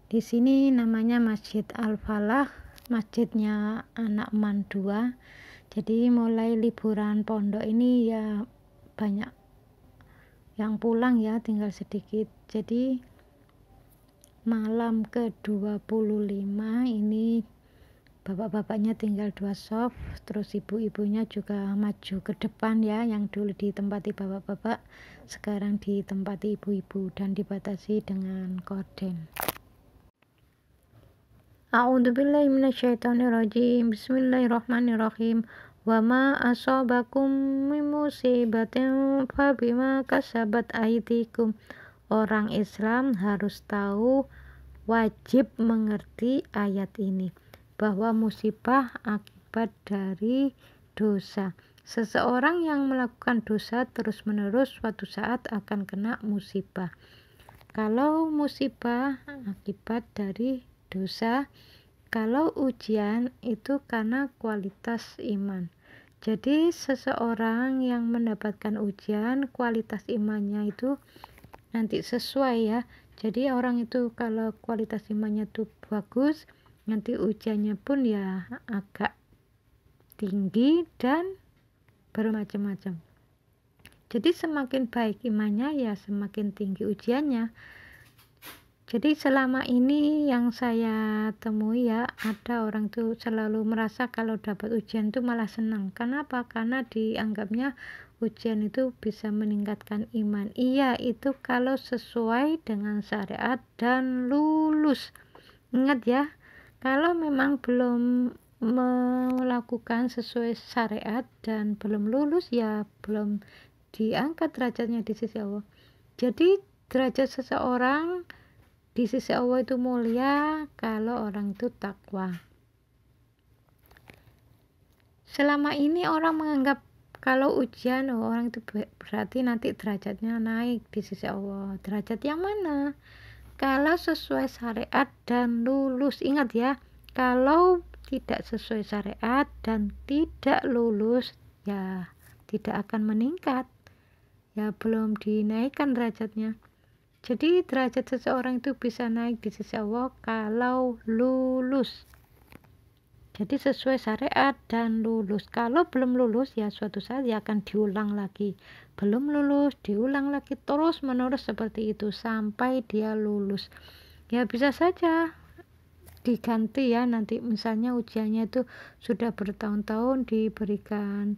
Di sini namanya Masjid Al-Falah, masjidnya anak eman 2. Jadi mulai liburan pondok ini ya banyak yang pulang ya, tinggal sedikit. Jadi malam ke-25 ini bapak-bapaknya tinggal 2 soft, terus ibu-ibunya juga maju ke depan ya, yang dulu ditempati bapak-bapak sekarang ditempati ibu-ibu dan dibatasi dengan korden. A'udzubillahi minasyaitonirrajim. Bismillahirrahmanirrahim. Wa ma asabakum min musibatin fabima kasabat aydikum. Orang Islam harus tahu, wajib mengerti ayat ini, bahwa musibah akibat dari dosa. Seseorang yang melakukan dosa terus-menerus suatu saat akan kena musibah. Kalau musibah akibat dari dosa, kalau ujian itu karena kualitas iman. Jadi seseorang yang mendapatkan ujian, kualitas imannya itu nanti sesuai ya. Jadi orang itu kalau kualitas imannya itu bagus, nanti ujiannya pun ya agak tinggi dan bermacam-macam. Jadi semakin baik imannya ya semakin tinggi ujiannya. Jadi selama ini yang saya temui ya, ada orang tuh selalu merasa kalau dapat ujian tuh malah senang. Kenapa? Karena dianggapnya ujian itu bisa meningkatkan iman. Iya, itu kalau sesuai dengan syariat dan lulus. Ingat ya, kalau memang belum melakukan sesuai syariat dan belum lulus ya belum diangkat derajatnya di sisi Allah. Jadi derajat seseorang di sisi Allah itu mulia kalau orang itu takwa. Selama ini orang menganggap kalau ujian orang itu berarti nanti derajatnya naik di sisi Allah. Derajat yang mana? Kalau sesuai syariat dan lulus. Ingat ya, kalau tidak sesuai syariat dan tidak lulus ya tidak akan meningkat. Ya belum dinaikkan derajatnya. Jadi derajat seseorang itu bisa naik di sisi Allah kalau lulus. Jadi sesuai syariat dan lulus. Kalau belum lulus ya suatu saat ya akan diulang lagi. Belum lulus, diulang lagi terus menerus seperti itu sampai dia lulus. Ya bisa saja diganti ya nanti misalnya ujiannya itu sudah bertahun-tahun diberikan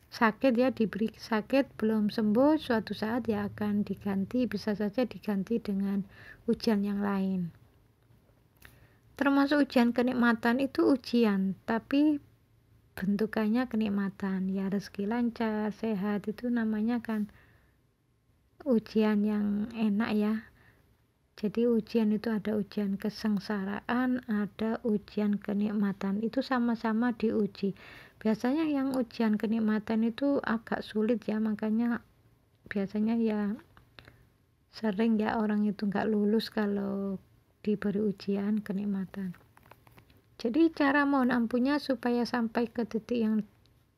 sakit ya, diberi sakit belum sembuh, suatu saat ya akan diganti, bisa saja diganti dengan ujian yang lain. Termasuk ujian kenikmatan itu ujian, tapi bentukannya kenikmatan ya, rezeki lancar, sehat, itu namanya kan ujian yang enak ya. Jadi ujian itu ada ujian kesengsaraan, ada ujian kenikmatan, itu sama-sama diuji. Biasanya yang ujian kenikmatan itu agak sulit ya, makanya biasanya ya sering ya orang itu nggak lulus kalau diberi ujian kenikmatan. Jadi cara mohon ampunnya supaya sampai ke titik yang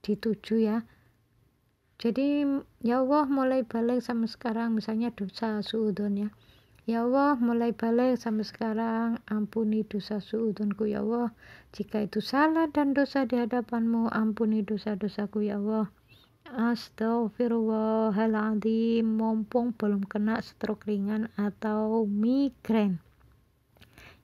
dituju ya. Jadi ya Allah mulai balik sampai sekarang misalnya dosa suudzon ya. Ya Allah, mulai balik sampai sekarang, ampuni dosa suudzonku ya Allah. Jika itu salah dan dosa di hadapanmu, ampuni dosa-dosaku ya Allah. Astagfirullahaladzim, mumpung belum kena stroke ringan atau migrain.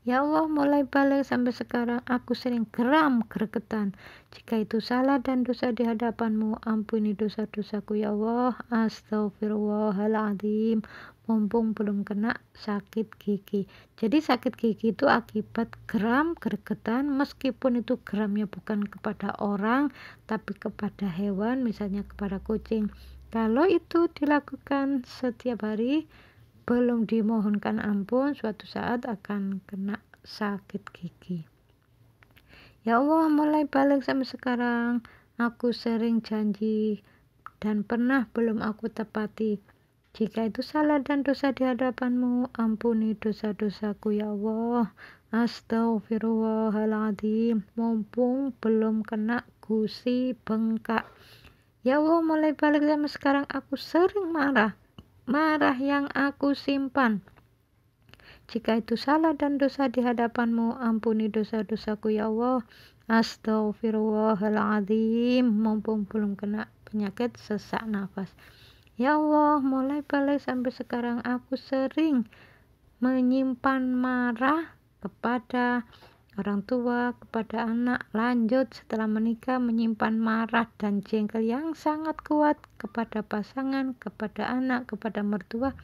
Ya Allah, mulai balik sampai sekarang, aku sering geram, gregetan. Jika itu salah dan dosa di hadapanmu, ampuni dosa-dosaku ya Allah. Astagfirullahaladzim, mumpung belum kena sakit gigi. Jadi sakit gigi itu akibat geram, gregetan, meskipun itu geramnya bukan kepada orang, tapi kepada hewan, misalnya kepada kucing. Kalau itu dilakukan setiap hari, belum dimohonkan ampun, suatu saat akan kena sakit gigi. Ya Allah, mulai balik sampai sekarang, aku sering janji dan pernah belum aku tepati. Jika itu salah dan dosa di hadapanmu, ampuni dosa-dosaku ya Allah. Astagfirullahaladzim, mumpung belum kena gusi bengkak. Ya Allah, mulai balik sampai sekarang, aku sering marah yang aku simpan. Jika itu salah dan dosa di hadapanmu, ampuni dosa-dosaku ya Allah. Astaghfirullahaladzim. Mumpung belum kena penyakit sesak nafas. Ya Allah, mulai balik sampai sekarang aku sering menyimpan marah kepada orang tua, kepada anak. Lanjut setelah menikah menyimpan marah dan jengkel yang sangat kuat kepada pasangan, kepada anak, kepada mertua.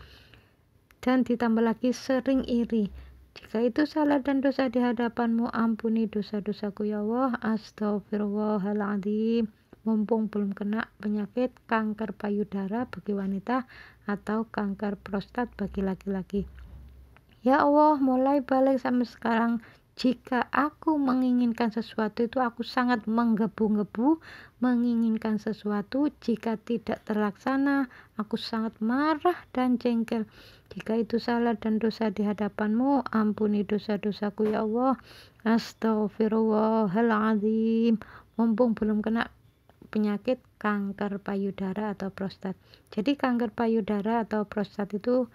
Dan ditambah lagi sering iri. Jika itu salah dan dosa di hadapanmu, ampuni dosa-dosaku ya Allah. Astaghfirullahaladzim. Mumpung belum kena penyakit kanker payudara bagi wanita atau kanker prostat bagi laki-laki. Ya Allah, mulai balik sampai sekarang, jika aku menginginkan sesuatu itu aku sangat menggebu-gebu menginginkan sesuatu. Jika tidak terlaksana, aku sangat marah dan jengkel. Jika itu salah dan dosa di hadapanmu, ampuni dosa-dosaku ya Allah. Astaghfirullahaladzim. Mumpung belum kena penyakit kanker payudara atau prostat. Jadi kanker payudara atau prostat itu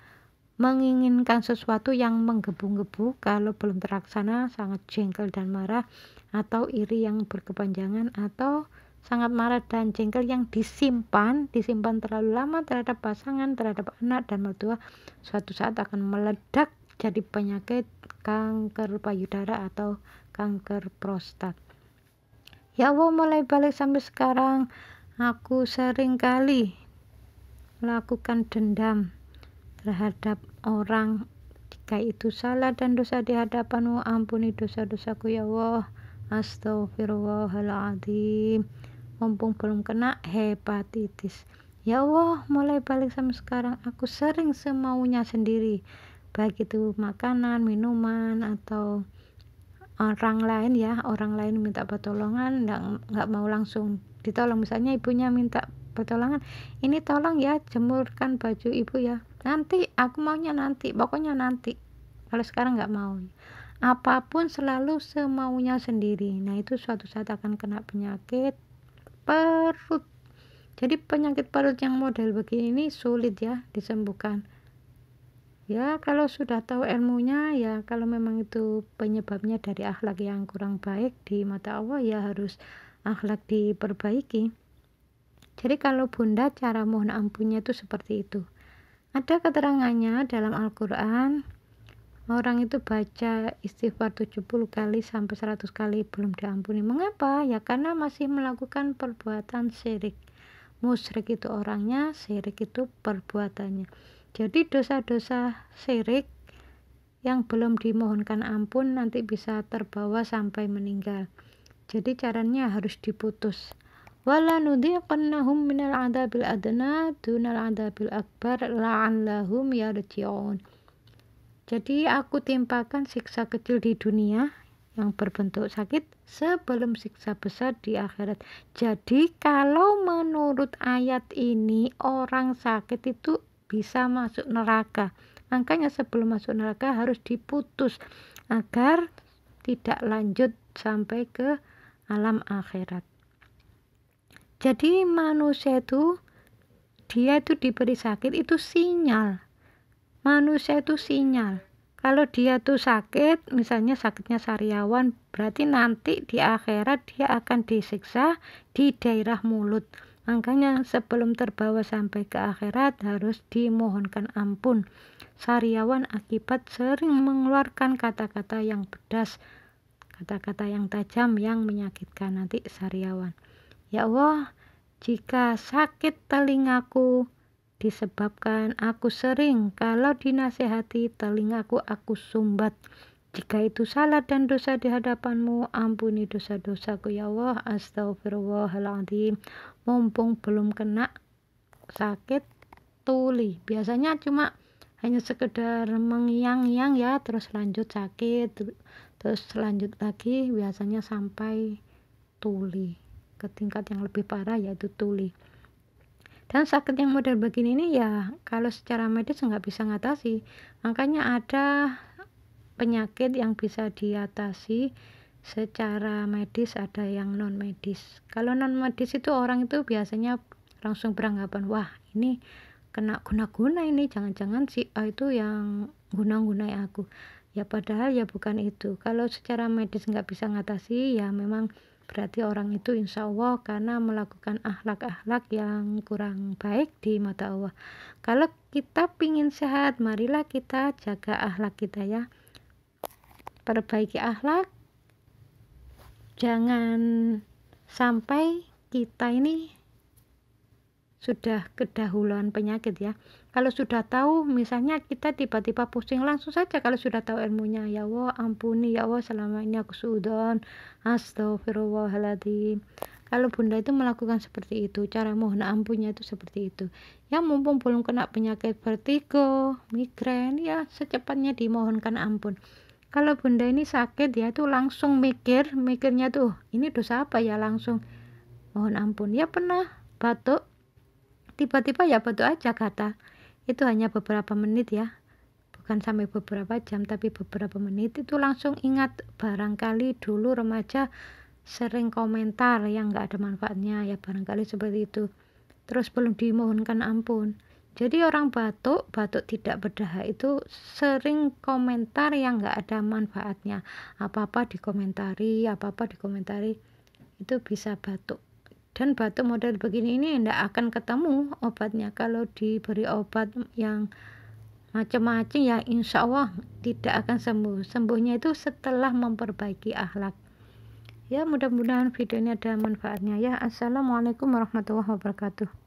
menginginkan sesuatu yang menggebu-gebu, kalau belum terlaksana sangat jengkel dan marah, atau iri yang berkepanjangan, atau sangat marah dan jengkel yang disimpan terlalu lama terhadap pasangan, terhadap anak dan mertua, suatu saat akan meledak jadi penyakit kanker payudara atau kanker prostat. Ya Allah, mulai balik sampai sekarang aku sering kali melakukan dendam terhadap orang. Jika itu salah dan dosa di hadapanmu, ampuni dosa-dosaku ya Allah. Astaghfirullahaladzim. Mumpung belum kena hepatitis. Ya Allah, mulai balik sampai sekarang aku sering semaunya sendiri, baik itu makanan, minuman, atau orang lain minta pertolongan, nggak mau langsung ditolong. Misalnya ibunya minta pertolongan, ini tolong ya jemurkan baju ibu ya, nanti aku maunya nanti, pokoknya nanti, kalau sekarang nggak mau. Apapun selalu semaunya sendiri. Nah itu suatu saat akan kena penyakit perut. Jadi penyakit perut yang model begini sulit ya disembuhkan. Ya kalau sudah tahu ilmunya, ya kalau memang itu penyebabnya dari akhlak yang kurang baik di mata Allah, ya harus akhlak diperbaiki. Jadi kalau bunda cara mohon ampunnya itu seperti itu. Ada keterangannya dalam Al-Quran, orang itu baca istighfar 70 kali sampai 100 kali belum diampuni. Mengapa? Ya karena masih melakukan perbuatan syirik. Musyrik itu orangnya, syirik itu perbuatannya. Jadi dosa-dosa syirik yang belum dimohonkan ampun nanti bisa terbawa sampai meninggal. Jadi caranya harus diputus. Wala nudhiqannahum minal adabil adna dunal adabil akbar la'allahum yarji'un. Jadi aku timpakan siksa kecil di dunia yang berbentuk sakit sebelum siksa besar di akhirat. Jadi kalau menurut ayat ini orang sakit itu bisa masuk neraka. Makanya sebelum masuk neraka harus diputus agar tidak lanjut sampai ke alam akhirat. Jadi manusia itu dia itu diberi sakit itu sinyal. Manusia itu sinyal. Kalau dia tuh sakit, misalnya sakitnya sariawan, berarti nanti di akhirat dia akan disiksa di daerah mulut. Makanya sebelum terbawa sampai ke akhirat harus dimohonkan ampun. Sariawan akibat sering mengeluarkan kata-kata yang pedas, kata-kata yang tajam yang menyakitkan, nanti sariawan. Ya Allah, jika sakit telingaku disebabkan aku sering kalau dinasehati telingaku aku sumbat. Jika itu salah dan dosa di hadapanmu, ampuni dosa-dosaku ya Allah. Astaghfirullahaladzim. Mumpung belum kena sakit tuli, biasanya cuma hanya sekedar mengiang-iang ya, terus lanjut sakit, terus lanjut lagi, biasanya sampai tuli, ke tingkat yang lebih parah yaitu tuli. Dan sakit yang model begini ini ya kalau secara medis nggak bisa ngatasi. Makanya ada penyakit yang bisa diatasi secara medis, ada yang non medis. Kalau non medis itu orang itu biasanya langsung beranggapan, wah ini kena guna-guna ini, jangan-jangan si A itu yang guna-gunai aku. Ya padahal ya bukan itu. Kalau secara medis nggak bisa ngatasi, ya memang berarti orang itu insya Allah karena melakukan akhlak-akhlak yang kurang baik di mata Allah. Kalau kita pingin sehat, marilah kita jaga akhlak kita ya. Perbaiki akhlak, jangan sampai kita ini sudah kedahuluan penyakit ya. Kalau sudah tahu, misalnya kita tiba-tiba pusing, langsung saja kalau sudah tahu ilmunya, ya Allah ampuni ya Allah, selama ini aku suudon, astagfirullahaladzim. Kalau bunda itu melakukan seperti itu, cara mohon ampunnya itu seperti itu ya. Mumpung belum kena penyakit vertigo, migrain, ya secepatnya dimohonkan ampun. Kalau bunda ini sakit ya tuh langsung mikirnya tuh ini dosa apa ya, langsung mohon ampun. Ya pernah batuk, tiba-tiba ya batuk aja kata, itu hanya beberapa menit ya, bukan sampai beberapa jam tapi beberapa menit, itu langsung ingat barangkali dulu remaja sering komentar yang gak ada manfaatnya ya, barangkali seperti itu, terus belum dimohonkan ampun. Jadi orang batuk tidak berdahak itu sering komentar yang gak ada manfaatnya, apa-apa dikomentari, itu bisa batuk. Dan batuk model begini ini tidak akan ketemu obatnya. Kalau diberi obat yang macam-macam ya insya Allah tidak akan sembuh. Sembuhnya itu setelah memperbaiki akhlak. Ya mudah-mudahan video ini ada manfaatnya ya. Assalamualaikum warahmatullahi wabarakatuh.